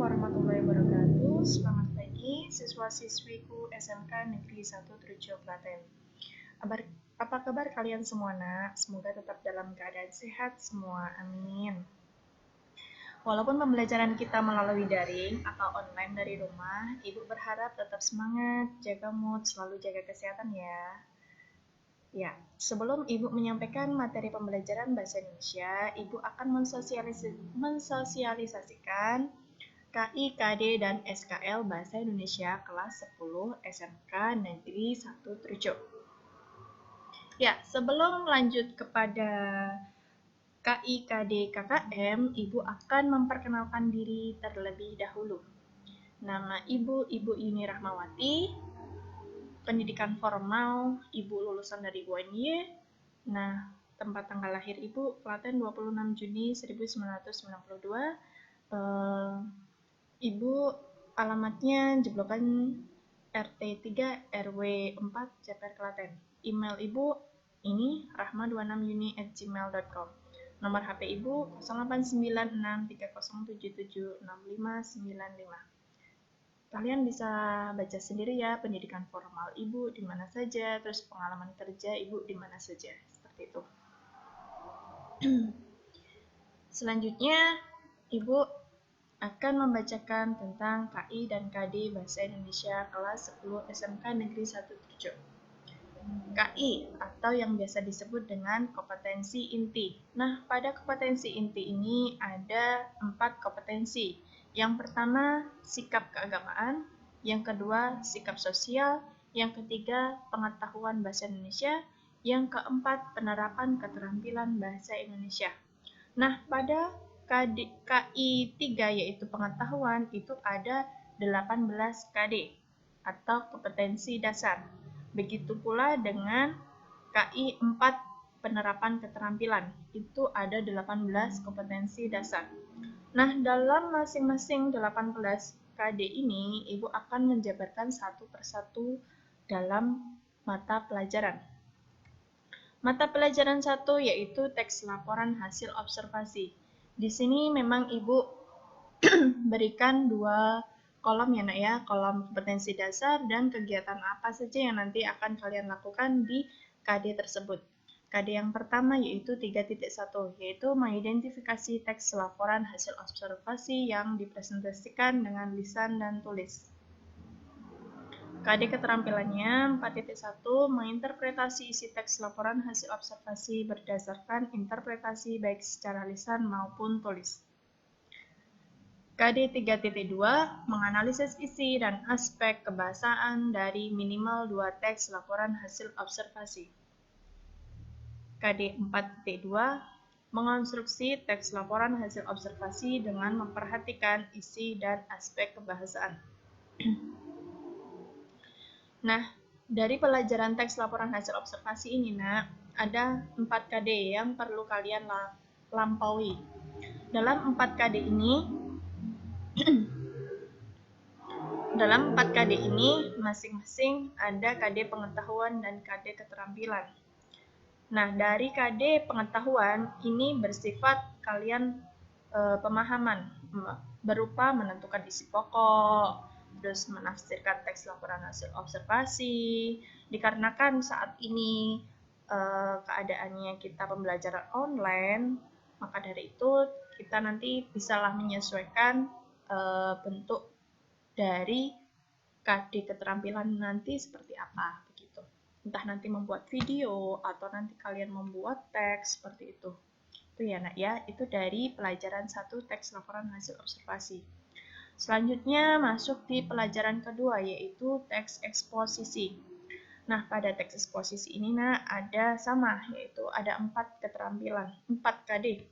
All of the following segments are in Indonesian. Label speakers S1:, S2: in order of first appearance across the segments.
S1: warahmatullahi wabarakatuh. Selamat pagi, siswa-siswiku SMK Negeri 1 Trujo Klaten. Apa kabar kalian semua, nak? Semoga tetap dalam keadaan sehat semua. Amin. Walaupun pembelajaran kita melalui daring atau online dari rumah, Ibu berharap tetap semangat, jaga mood, selalu jaga kesehatan ya. Ya, sebelum Ibu menyampaikan materi pembelajaran Bahasa Indonesia, Ibu akan mensosialisasikan KI, KD, dan SKL Bahasa Indonesia kelas 10 SMK Negeri 1 Trujo. Ya, sebelum lanjut kepada KI, KD, KKM, Ibu akan memperkenalkan diri terlebih dahulu. Nama Ibu Yuni Rahmawati. Pendidikan formal, Ibu lulusan dari UNY. Nah, tempat tanggal lahir Ibu Klaten 26 Juni 1992. Ibu alamatnya Jeblokan RT 3 RW 4 Ceper Klaten. Email Ibu ini rahma26yuni@gmail.com. Nomor HP Ibu 089630776595. Kalian bisa baca sendiri ya pendidikan formal Ibu di mana saja, terus pengalaman kerja Ibu di mana saja, seperti itu. Selanjutnya, Ibu akan membacakan tentang KI dan KD Bahasa Indonesia kelas 10 SMK Negeri 1 Trujo. KI atau yang biasa disebut dengan kompetensi inti. Nah, pada kompetensi inti ini ada 4 kompetensi. Yang pertama, sikap keagamaan. Yang kedua, sikap sosial. Yang ketiga, pengetahuan bahasa Indonesia. Yang keempat, penerapan keterampilan bahasa Indonesia. Nah, pada KI 3 yaitu pengetahuan itu ada 18 KD atau kompetensi dasar. Begitu pula dengan KI 4 penerapan keterampilan itu ada 18 kompetensi dasar. Nah, dalam masing-masing 18 KD ini, Ibu akan menjabarkan satu persatu dalam mata pelajaran. Mata pelajaran 1 yaitu teks laporan hasil observasi. Di sini memang Ibu berikan 2 kolom ya, nak ya, kolom kompetensi dasar dan kegiatan apa saja yang nanti akan kalian lakukan di KD tersebut. KD yang pertama yaitu 3.1, yaitu mengidentifikasi teks laporan hasil observasi yang dipresentasikan dengan lisan dan tulis. KD keterampilannya 4.1, menginterpretasi isi teks laporan hasil observasi berdasarkan interpretasi baik secara lisan maupun tulis. KD 3.2, menganalisis isi dan aspek kebahasaan dari minimal 2 teks laporan hasil observasi. KD 4.2, mengonstruksi teks laporan hasil observasi dengan memperhatikan isi dan aspek kebahasaan. Nah, dari pelajaran teks laporan hasil observasi ini, nak, ada 4 KD yang perlu kalian lampaui. Dalam 4 KD ini, masing-masing ada KD pengetahuan dan KD keterampilan. Nah, dari KD pengetahuan ini bersifat kalian pemahaman, berupa menentukan isi pokok, terus menafsirkan teks laporan hasil observasi. Dikarenakan saat ini keadaannya kita pembelajaran online, maka dari itu kita nanti bisalah menyesuaikan bentuk dari KD keterampilan nanti seperti apa, begitu. Entah nanti membuat video atau nanti kalian membuat teks seperti itu. Itu ya, nak ya, itu dari pelajaran 1 teks laporan hasil observasi. Selanjutnya masuk di pelajaran kedua yaitu teks eksposisi. Nah, pada teks eksposisi ini, nak, ada sama, yaitu ada 4 keterampilan, 4 KD.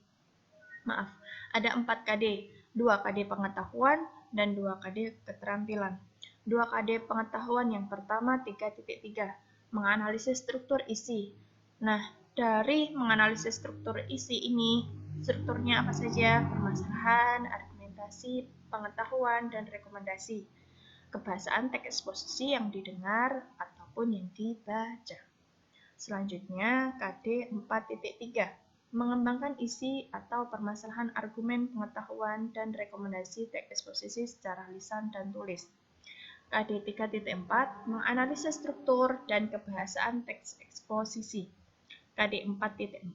S1: Maaf, ada 4 KD, 2 KD pengetahuan dan 2 KD keterampilan. 2 KD pengetahuan yang pertama 3.3, menganalisis struktur isi. Nah, dari menganalisis struktur isi ini, strukturnya apa saja? Permasalahan, argumentasi, pengetahuan, dan rekomendasi. Kebahasaan teks eksposisi yang didengar ataupun yang dibaca. Selanjutnya, KD 4.3, mengembangkan isi atau permasalahan argumen, pengetahuan, dan rekomendasi teks eksposisi secara lisan dan tulis. KD 3.4 menganalisis struktur dan kebahasaan teks eksposisi. KD 4.4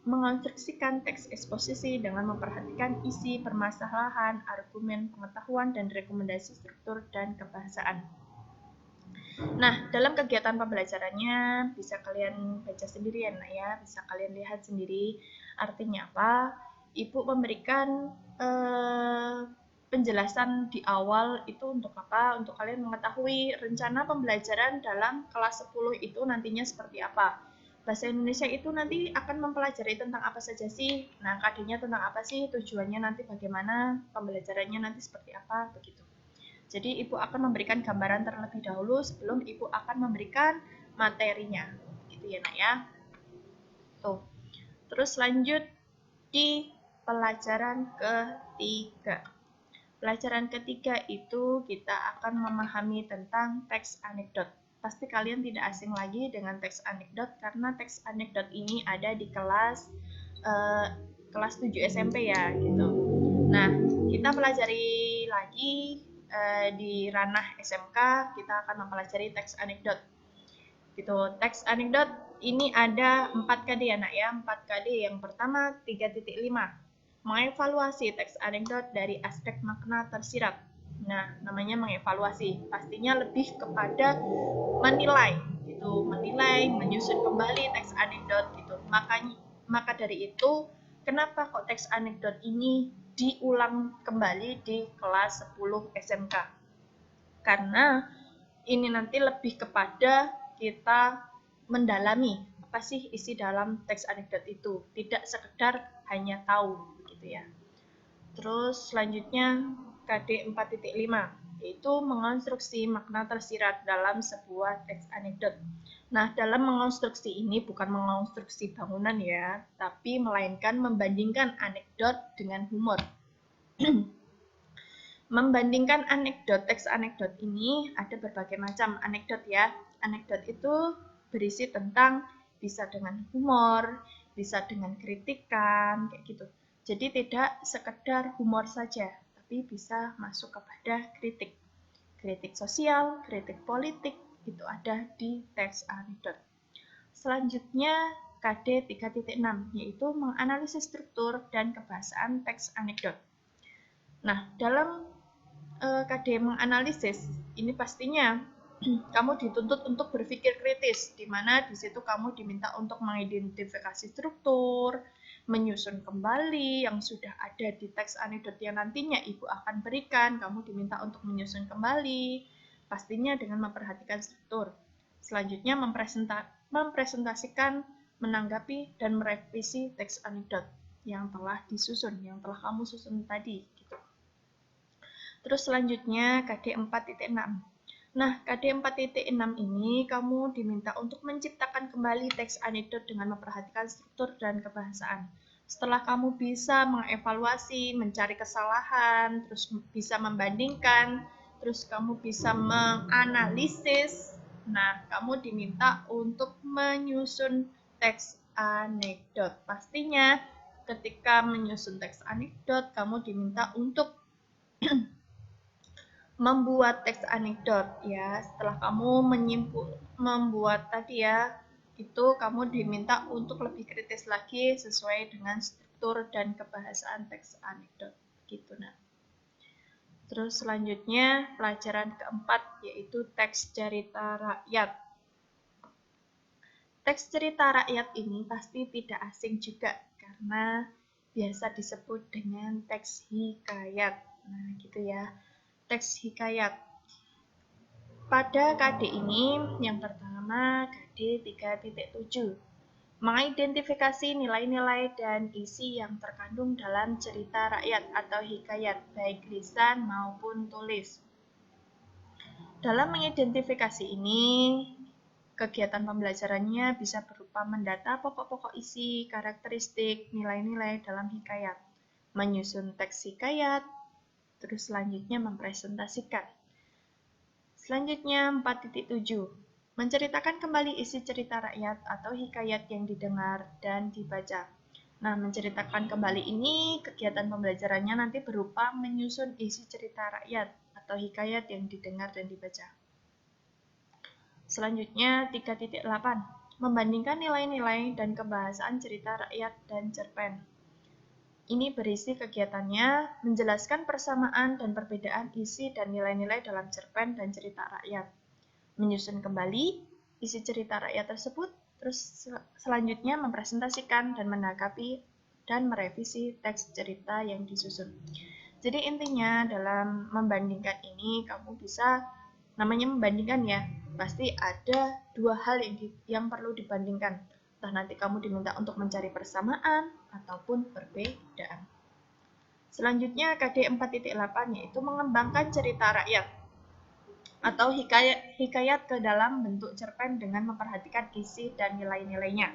S1: mengonstruksikan teks eksposisi dengan memperhatikan isi, permasalahan, argumen, pengetahuan, dan rekomendasi struktur dan kebahasaan. Nah, dalam kegiatan pembelajarannya bisa kalian baca sendiri ya, Nak ya, bisa kalian lihat sendiri. Artinya apa? Ibu memberikan penjelasan di awal itu untuk apa? Untuk kalian mengetahui rencana pembelajaran dalam kelas 10 itu nantinya seperti apa. Bahasa Indonesia itu nanti akan mempelajari tentang apa saja sih? Nah, KD-nya tentang apa sih? Tujuannya nanti bagaimana? Pembelajarannya nanti seperti apa? Begitu. Jadi Ibu akan memberikan gambaran terlebih dahulu sebelum Ibu akan memberikan materinya. Gitu ya, Nak ya. Tuh. Terus lanjut di pelajaran ketiga. Pelajaran ketiga itu kita akan memahami tentang teks anekdot. Pasti kalian tidak asing lagi dengan teks anekdot karena teks anekdot ini ada di kelas 7 SMP ya gitu. Nah, kita pelajari lagi di ranah SMK kita akan mempelajari teks anekdot. Gitu. Teks anekdot ini ada 4 KD ya, Nak ya. 4 KD. Yang pertama 3.5. Mengevaluasi teks anekdot dari aspek makna tersirat. Nah, namanya mengevaluasi. Pastinya lebih kepada menilai, gitu. Menilai, menyusun kembali teks anekdot, gitu. Maka dari itu, kenapa kok teks anekdot ini diulang kembali di kelas 10 SMK? Karena ini nanti lebih kepada kita mendalami apa sih isi dalam teks anekdot itu, tidak sekedar hanya tahu gitu ya. Terus selanjutnya KD 4.5 yaitu mengonstruksi makna tersirat dalam sebuah teks anekdot. Nah, dalam mengonstruksi ini bukan mengonstruksi bangunan ya, tapi melainkan membandingkan anekdot dengan humor. Membandingkan anekdot, teks anekdot ini ada berbagai macam anekdot ya. Anekdot itu berisi tentang bisa dengan humor, bisa dengan kritikan, kayak gitu. Jadi tidak sekedar humor saja, tapi bisa masuk kepada kritik. Kritik sosial, kritik politik, itu ada di teks anekdot. Selanjutnya KD 3.6, yaitu menganalisis struktur dan kebahasaan teks anekdot. Nah, dalam KD menganalisis, ini pastinya kamu dituntut untuk berpikir kritis, di mana di situ kamu diminta untuk mengidentifikasi struktur, menyusun kembali yang sudah ada di teks anekdot yang nantinya Ibu akan berikan, kamu diminta untuk menyusun kembali, pastinya dengan memperhatikan struktur. Selanjutnya mempresentasikan, menanggapi, dan merevisi teks anekdot yang telah disusun, yang telah kamu susun tadi. Terus selanjutnya KD 4.6. Nah, KD 4.6 ini kamu diminta untuk menciptakan kembali teks anekdot dengan memperhatikan struktur dan kebahasaan. Setelah kamu bisa mengevaluasi, mencari kesalahan, terus bisa membandingkan, terus kamu bisa menganalisis, nah kamu diminta untuk menyusun teks anekdot. Pastinya ketika menyusun teks anekdot, kamu diminta untuk membuat teks anekdot ya. Setelah kamu membuat tadi ya, itu kamu diminta untuk lebih kritis lagi sesuai dengan struktur dan kebahasaan teks anekdot gitu. Nah, terus selanjutnya pelajaran keempat yaitu teks cerita rakyat. Teks cerita rakyat ini pasti tidak asing juga karena biasa disebut dengan teks hikayat. Nah, gitu ya. Teks hikayat. Pada KD ini, yang pertama KD 3.7, mengidentifikasi nilai-nilai dan isi yang terkandung dalam cerita rakyat atau hikayat, baik lisan maupun tulis. Dalam mengidentifikasi ini, kegiatan pembelajarannya bisa berupa mendata pokok-pokok isi, karakteristik, nilai-nilai dalam hikayat, menyusun teks hikayat, terus selanjutnya mempresentasikan. Selanjutnya 4.7, menceritakan kembali isi cerita rakyat atau hikayat yang didengar dan dibaca. Nah, menceritakan kembali ini, kegiatan pembelajarannya nanti berupa menyusun isi cerita rakyat atau hikayat yang didengar dan dibaca. Selanjutnya, 3.8. Membandingkan nilai-nilai dan kebahasaan cerita rakyat dan cerpen. Ini berisi kegiatannya menjelaskan persamaan dan perbedaan isi dan nilai-nilai dalam cerpen dan cerita rakyat. Menyusun kembali isi cerita rakyat tersebut, terus selanjutnya mempresentasikan dan menanggapi dan merevisi teks cerita yang disusun. Jadi intinya dalam membandingkan ini kamu bisa, namanya membandingkan ya, pasti ada dua hal yang perlu dibandingkan. Entah nanti kamu diminta untuk mencari persamaan ataupun perbedaan. Selanjutnya KD 4.8 yaitu mengembangkan cerita rakyat atau hikayat ke dalam bentuk cerpen dengan memperhatikan isi dan nilai-nilainya.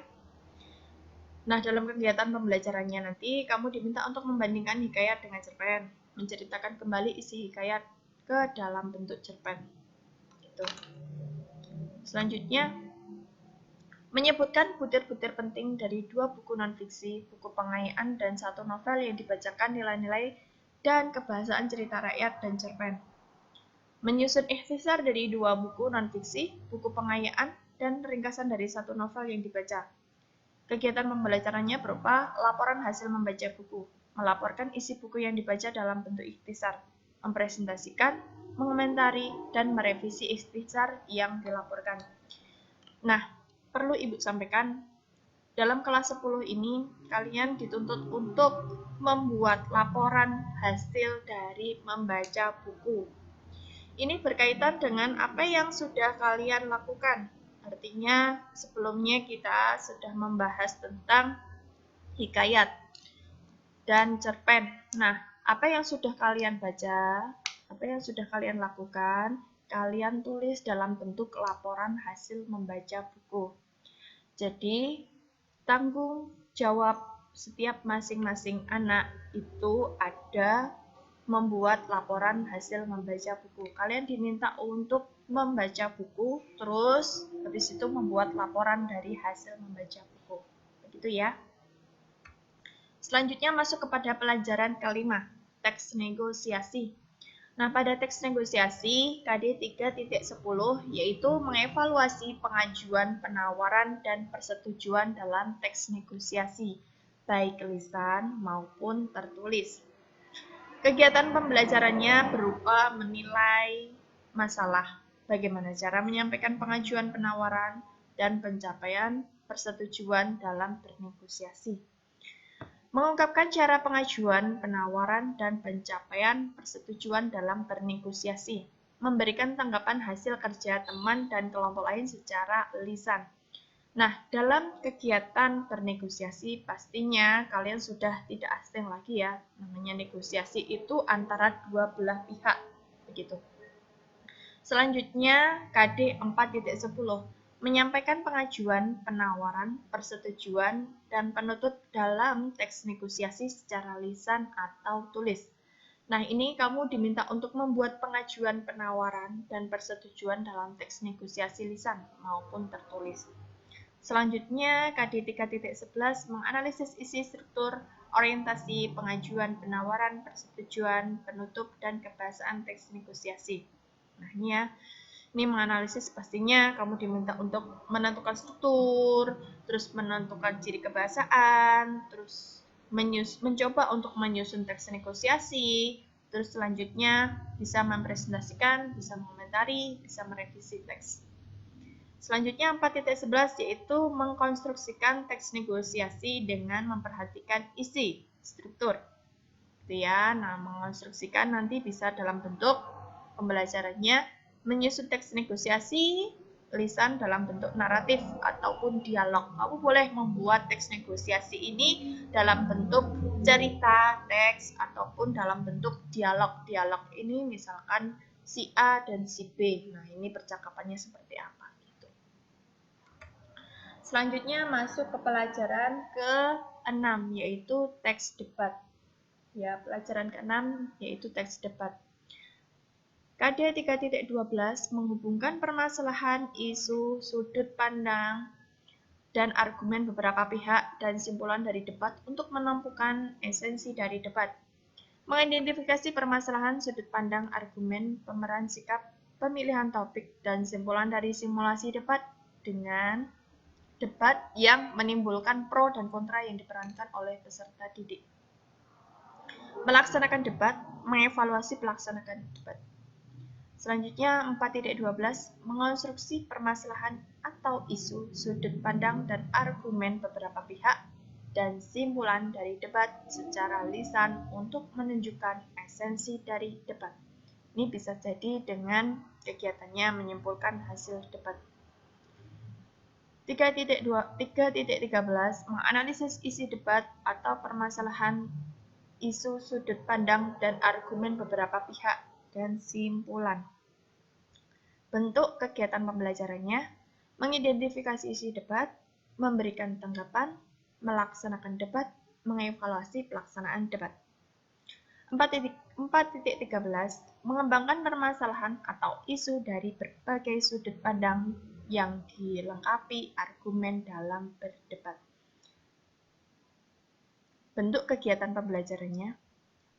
S1: Nah, dalam kegiatan pembelajarannya nanti, kamu diminta untuk membandingkan hikayat dengan cerpen, menceritakan kembali isi hikayat ke dalam bentuk cerpen. Gitu. Selanjutnya, menyebutkan butir-butir penting dari 2 buku non-fiksi, buku pengayaan, dan 1 novel yang dibacakan nilai-nilai dan kebahasaan cerita rakyat dan cerpen. Menyusun ikhtisar dari 2 buku non-fiksi, buku pengayaan, dan ringkasan dari 1 novel yang dibaca. Kegiatan pembelajarannya berupa laporan hasil membaca buku, melaporkan isi buku yang dibaca dalam bentuk ikhtisar, mempresentasikan, mengomentari, dan merevisi ikhtisar yang dilaporkan. Nah, perlu Ibu sampaikan, dalam kelas 10 ini kalian dituntut untuk membuat laporan hasil dari membaca buku. Ini berkaitan dengan apa yang sudah kalian lakukan. Artinya, sebelumnya kita sudah membahas tentang hikayat dan cerpen. Nah, apa yang sudah kalian baca, apa yang sudah kalian lakukan, kalian tulis dalam bentuk laporan hasil membaca buku. Jadi, tanggung jawab setiap masing-masing anak itu ada membuat laporan hasil membaca buku. Kalian diminta untuk membaca buku, terus habis itu membuat laporan dari hasil membaca buku. Begitu ya. Selanjutnya masuk kepada pelajaran kelima, teks negosiasi. Nah, pada teks negosiasi KD 3.10 yaitu mengevaluasi pengajuan, penawaran, dan persetujuan dalam teks negosiasi, baik lisan maupun tertulis. Kegiatan pembelajarannya berupa menilai masalah, bagaimana cara menyampaikan pengajuan penawaran, dan pencapaian persetujuan dalam bernegosiasi. Mengungkapkan cara pengajuan, penawaran, dan pencapaian persetujuan dalam bernegosiasi. Memberikan tanggapan hasil kerja teman dan kelompok lain secara lisan. Nah, dalam kegiatan bernegosiasi pastinya kalian sudah tidak asing lagi ya. Namanya negosiasi itu antara dua belah pihak. Begitu. Selanjutnya KD 4.10 menyampaikan pengajuan, penawaran, persetujuan, dan penutup dalam teks negosiasi secara lisan atau tulis. Nah, ini kamu diminta untuk membuat pengajuan, penawaran, dan persetujuan dalam teks negosiasi lisan maupun tertulis. Selanjutnya, KD 3.11 menganalisis isi struktur, orientasi, pengajuan, penawaran, persetujuan, penutup, dan kebahasaan teks negosiasi. Nah, ini ya. Ini menganalisis pastinya kamu diminta untuk menentukan struktur, terus menentukan ciri kebahasaan, terus mencoba untuk menyusun teks negosiasi, terus selanjutnya bisa mempresentasikan, bisa mengomentari, bisa merevisi teks. Selanjutnya 4.11 yaitu mengkonstruksikan teks negosiasi dengan memperhatikan isi, struktur. Gitu ya. Nah, mengkonstruksikan nanti bisa dalam bentuk pembelajarannya menyusun teks negosiasi lisan dalam bentuk naratif ataupun dialog. Kamu boleh membuat teks negosiasi ini dalam bentuk cerita, teks ataupun dalam bentuk dialog. Dialog ini misalkan si A dan si B. Nah, ini percakapannya seperti apa? Selanjutnya masuk ke pelajaran ke-6 yaitu teks debat. Ya, pelajaran ke-6 yaitu teks debat. KD 3.12 menghubungkan permasalahan, isu, sudut pandang, dan argumen beberapa pihak dan simpulan dari debat untuk menentukan esensi dari debat. Mengidentifikasi permasalahan, sudut pandang, argumen, pemeran sikap, pemilihan topik, dan simpulan dari simulasi debat dengan debat yang menimbulkan pro dan kontra yang diperankan oleh peserta didik. Melaksanakan debat, mengevaluasi pelaksanaan debat. Selanjutnya 4.12 mengonstruksi permasalahan atau isu, sudut pandang dan argumen beberapa pihak dan simpulan dari debat secara lisan untuk menunjukkan esensi dari debat. Ini bisa jadi dengan kegiatannya menyimpulkan hasil debat. 3.13 menganalisis isi debat atau permasalahan, isu, sudut pandang dan argumen beberapa pihak dan simpulan. Bentuk kegiatan pembelajarannya, mengidentifikasi isi debat, memberikan tanggapan, melaksanakan debat, mengevaluasi pelaksanaan debat. 4.13 mengembangkan permasalahan atau isu dari berbagai sudut pandang yang dilengkapi argumen dalam berdebat. Bentuk kegiatan pembelajarannya,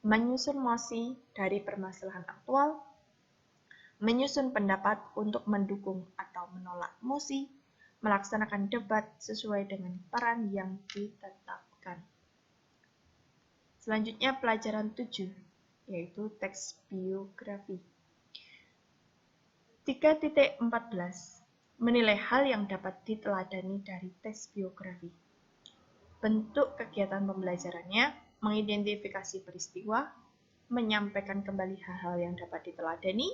S1: menyusun mosi dari permasalahan aktual, menyusun pendapat untuk mendukung atau menolak mosi, melaksanakan debat sesuai dengan peran yang ditetapkan. Selanjutnya pelajaran 7, yaitu teks biografi. 3.14 menilai hal yang dapat diteladani dari teks biografi. Bentuk kegiatan pembelajarannya, mengidentifikasi peristiwa, menyampaikan kembali hal-hal yang dapat diteladani,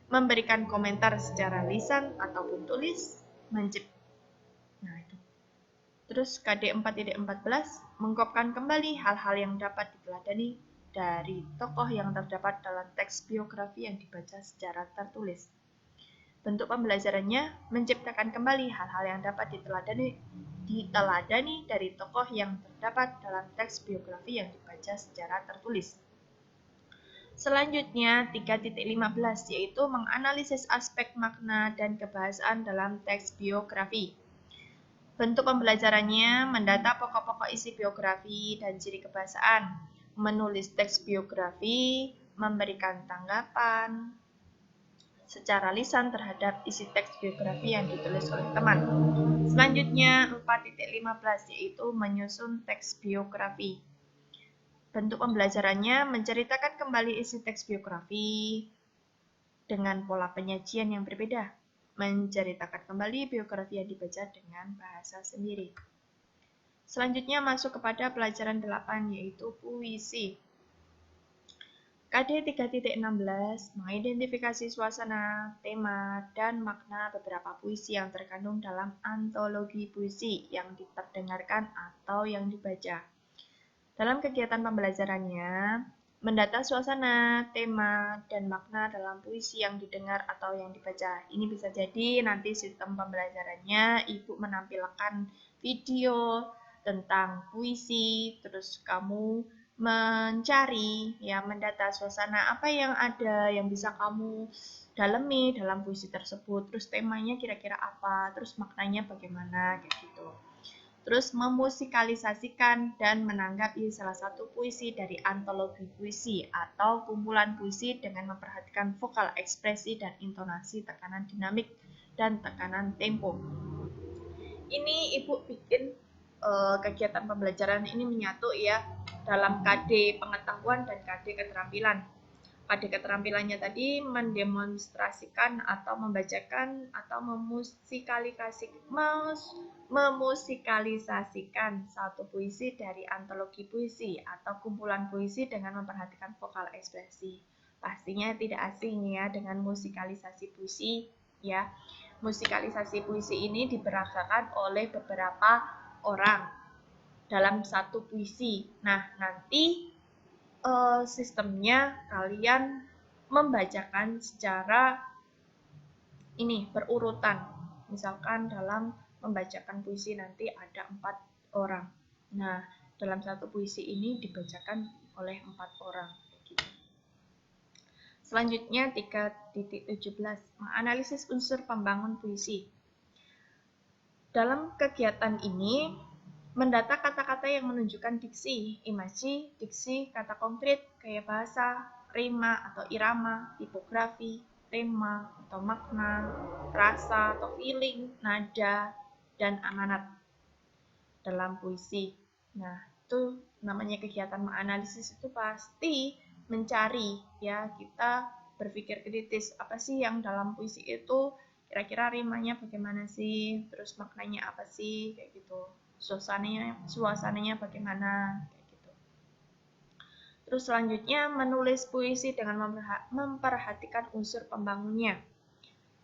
S1: memberikan komentar secara lisan ataupun tulis, Terus KD 4.14 mengungkapkan kembali hal-hal yang dapat diteladani dari tokoh yang terdapat dalam teks biografi yang dibaca secara tertulis. Bentuk pembelajarannya menciptakan kembali hal-hal yang dapat diteladani dari tokoh yang terdapat dalam teks biografi yang dibaca secara tertulis. Selanjutnya 3.15 yaitu menganalisis aspek makna dan kebahasaan dalam teks biografi. Bentuk pembelajarannya mendata pokok-pokok isi biografi dan ciri kebahasaan, menulis teks biografi, memberikan tanggapan secara lisan terhadap isi teks biografi yang ditulis oleh teman. Selanjutnya 4.15 yaitu menyusun teks biografi. Bentuk pembelajarannya menceritakan kembali isi teks biografi dengan pola penyajian yang berbeda, menceritakan kembali biografi yang dibaca dengan bahasa sendiri. Selanjutnya masuk kepada pelajaran 8 yaitu puisi. KD 3.16 mengidentifikasi suasana, tema, dan makna beberapa puisi yang terkandung dalam antologi puisi yang diperdengarkan atau yang dibaca. Dalam kegiatan pembelajarannya, mendata suasana, tema, dan makna dalam puisi yang didengar atau yang dibaca. Ini bisa jadi nanti sistem pembelajarannya Ibu menampilkan video tentang puisi, terus kamu mencari, ya, mendata suasana apa yang ada yang bisa kamu dalami dalam puisi tersebut, terus temanya kira-kira apa, terus maknanya bagaimana, kayak gitu. Terus memusikalisasikan dan menanggapi salah satu puisi dari antologi puisi atau kumpulan puisi dengan memperhatikan vokal ekspresi dan intonasi, tekanan dinamik, dan tekanan tempo. Ini Ibu bikin kegiatan pembelajaran ini menyatu ya dalam KD pengetahuan dan KD keterampilan. KD keterampilannya tadi mendemonstrasikan atau membacakan atau memusikalisasikan satu puisi dari antologi puisi atau kumpulan puisi dengan memperhatikan vokal ekspresi. Pastinya tidak asing ya dengan musikalisasi puisi ya. Musikalisasi puisi ini diperagakan oleh beberapa orang dalam satu puisi. Nah, nanti sistemnya kalian membacakan secara ini berurutan. Misalkan dalam membacakan puisi nanti ada 4 orang. Nah, dalam satu puisi ini dibacakan oleh 4 orang. Selanjutnya 3.17 menganalisis unsur pembangun puisi. Dalam kegiatan ini, mendata kata-kata yang menunjukkan diksi, imaji, diksi, kata konkret, gaya bahasa, rima atau irama, tipografi, tema atau makna, rasa atau feeling, nada, dan amanat dalam puisi. Nah, itu namanya kegiatan menganalisis, itu pasti mencari, ya, kita berpikir kritis, apa sih yang dalam puisi itu, kira-kira rimanya bagaimana sih, terus maknanya apa sih, kayak gitu, suasananya bagaimana, kayak gitu. Terus selanjutnya menulis puisi dengan memperhatikan unsur pembangunnya.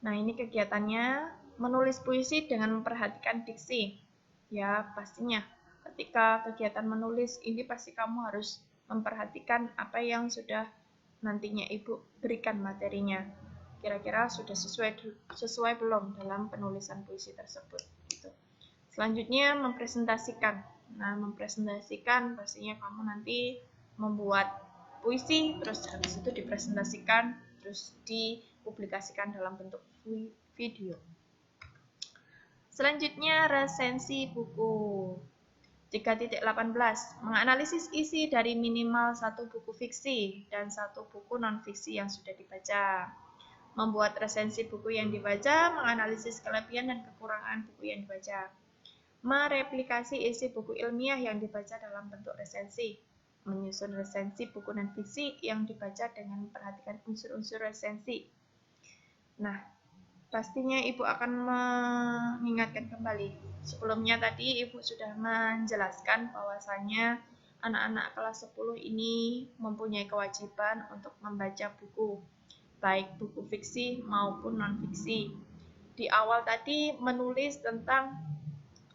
S1: Nah, ini kegiatannya menulis puisi dengan memperhatikan diksi. Ya, pastinya ketika kegiatan menulis ini pasti kamu harus memperhatikan apa yang sudah nantinya Ibu berikan materinya. Kira-kira sudah sesuai belum dalam penulisan puisi tersebut gitu. Selanjutnya mempresentasikan. Nah, mempresentasikan pastinya kamu nanti membuat puisi, terus habis itu dipresentasikan, terus dipublikasikan dalam bentuk video. Selanjutnya resensi buku. 3.18 menganalisis isi dari minimal 1 buku fiksi dan 1 buku non-fiksi yang sudah dibaca. Membuat resensi buku yang dibaca, menganalisis kelebihan dan kekurangan buku yang dibaca. Mereplikasi isi buku ilmiah yang dibaca dalam bentuk resensi. Menyusun resensi buku non-fiksi yang dibaca dengan memperhatikan unsur-unsur resensi. Nah, pastinya Ibu akan mengingatkan kembali. Sebelumnya tadi Ibu sudah menjelaskan bahwasanya anak-anak kelas 10 ini mempunyai kewajiban untuk membaca buku, baik buku fiksi maupun non-fiksi. Di awal tadi menulis tentang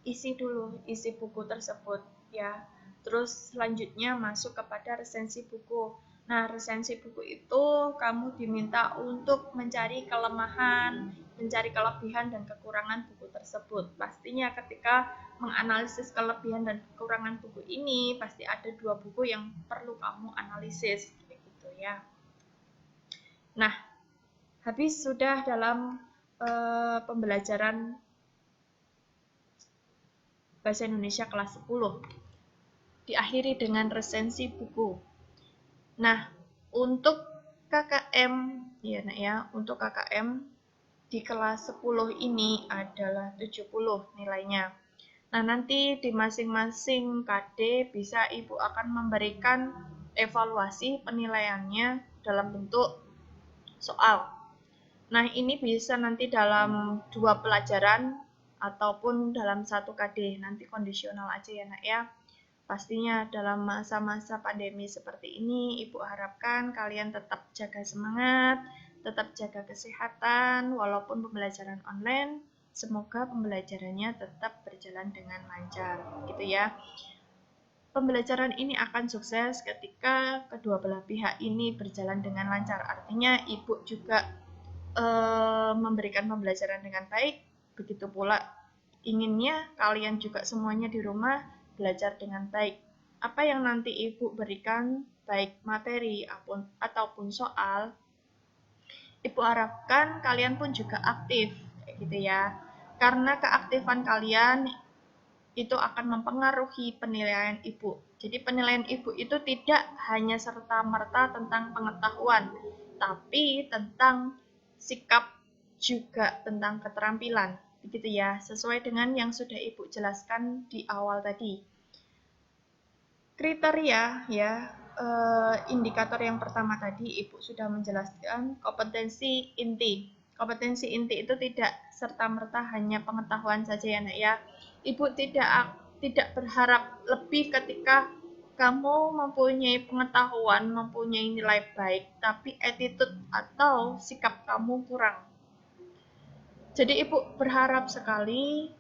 S1: isi dulu, isi buku tersebut, ya. Terus selanjutnya masuk kepada resensi buku. Nah, resensi buku itu kamu diminta untuk mencari kelemahan, mencari kelebihan dan kekurangan buku tersebut. Pastinya ketika menganalisis kelebihan dan kekurangan buku ini, pasti ada 2 buku yang perlu kamu analisis, gitu ya. Nah, habis sudah dalam pembelajaran Bahasa Indonesia kelas 10. Diakhiri dengan resensi buku. Nah, untuk KKM, ya Nak ya, untuk KKM di kelas 10 ini adalah 70 nilainya. Nah, nanti di masing-masing KD bisa Ibu akan memberikan evaluasi penilaiannya dalam bentuk soal. Nah, ini bisa nanti dalam 2 pelajaran ataupun dalam 1 KD, nanti kondisional aja ya Nak ya. Pastinya dalam masa-masa pandemi seperti ini, Ibu harapkan kalian tetap jaga semangat, tetap jaga kesehatan, walaupun pembelajaran online, semoga pembelajarannya tetap berjalan dengan lancar, gitu ya. Pembelajaran ini akan sukses ketika kedua belah pihak ini berjalan dengan lancar. Artinya Ibu juga memberikan pembelajaran dengan baik, begitu pula inginnya kalian juga semuanya di rumah belajar dengan baik. Apa yang nanti Ibu berikan, baik materi ataupun soal, Ibu harapkan kalian pun juga aktif, kayak gitu ya. Karena keaktifan kalian itu akan mempengaruhi penilaian Ibu. Jadi penilaian Ibu itu tidak hanya serta-merta tentang pengetahuan, tapi tentang sikap juga tentang keterampilan. Begitu ya, sesuai dengan yang sudah Ibu jelaskan di awal tadi. Kriteria ya, indikator yang pertama tadi Ibu sudah menjelaskan kompetensi inti. Kompetensi inti itu tidak serta-merta hanya pengetahuan saja ya Nak ya. Ibu tidak berharap lebih ketika kamu mempunyai pengetahuan, mempunyai nilai baik, tapi attitude atau sikap kamu kurang. Jadi Ibu berharap sekali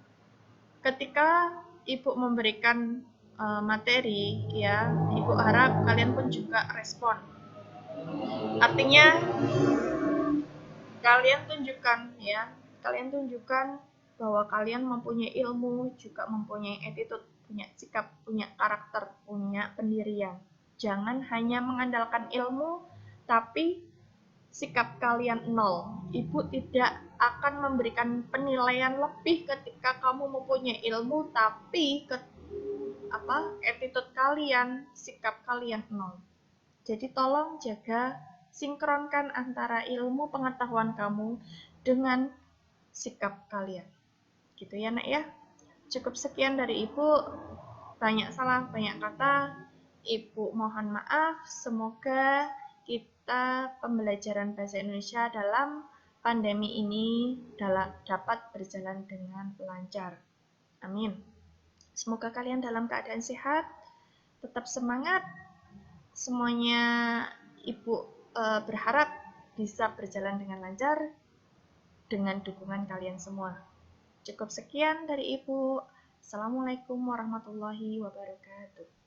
S1: ketika Ibu memberikan materi, ya, Ibu harap kalian pun juga respon. Artinya kalian tunjukkan bahwa kalian mempunyai ilmu, juga mempunyai attitude, punya sikap, punya karakter, punya pendirian. Jangan hanya mengandalkan ilmu, tapi sikap kalian nol. Ibu tidak akan memberikan penilaian lebih ketika kamu mempunyai ilmu tapi attitude kalian, sikap kalian nol. Jadi tolong jaga, sinkronkan antara ilmu pengetahuan kamu dengan sikap kalian. Gitu ya nak ya. Cukup sekian dari Ibu. Banyak salah, banyak kata. Ibu mohon maaf. Semoga kita pembelajaran bahasa Indonesia dalam pandemi ini dapat berjalan dengan lancar. Amin. Semoga kalian dalam keadaan sehat, tetap semangat. Semuanya Ibu berharap bisa berjalan dengan lancar dengan dukungan kalian semua. Cukup sekian dari Ibu. Assalamualaikum warahmatullahi wabarakatuh.